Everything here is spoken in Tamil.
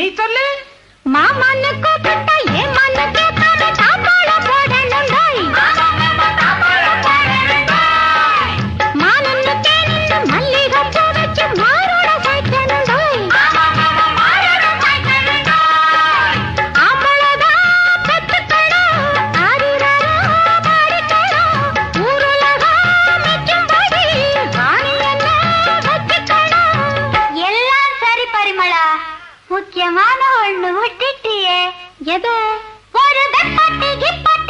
நீ சொல்லு. மாமன்னு கூப்பிட்டா ஏன் மண்ணு கேட்காம தாப்பாளம் போடணுண்டாய். மானன்னு தேனின்னு மல்லிகை பூ வச்சு மாரோட சேர்க்கணுண்டாய். ஆம்பளதான் பெத்துக்கணும், ஆரிரரா பாடிக்கணும், ஊருலகம் மிச்சும்படி வாணி என்ன வச்சுக்கணும். எல்லாம் சரி பரிமளா, முக்கியமான ஒண்ணு விட்டுட்டியே. எது? ஒரு வெப்பட்டி கிப்பட்டி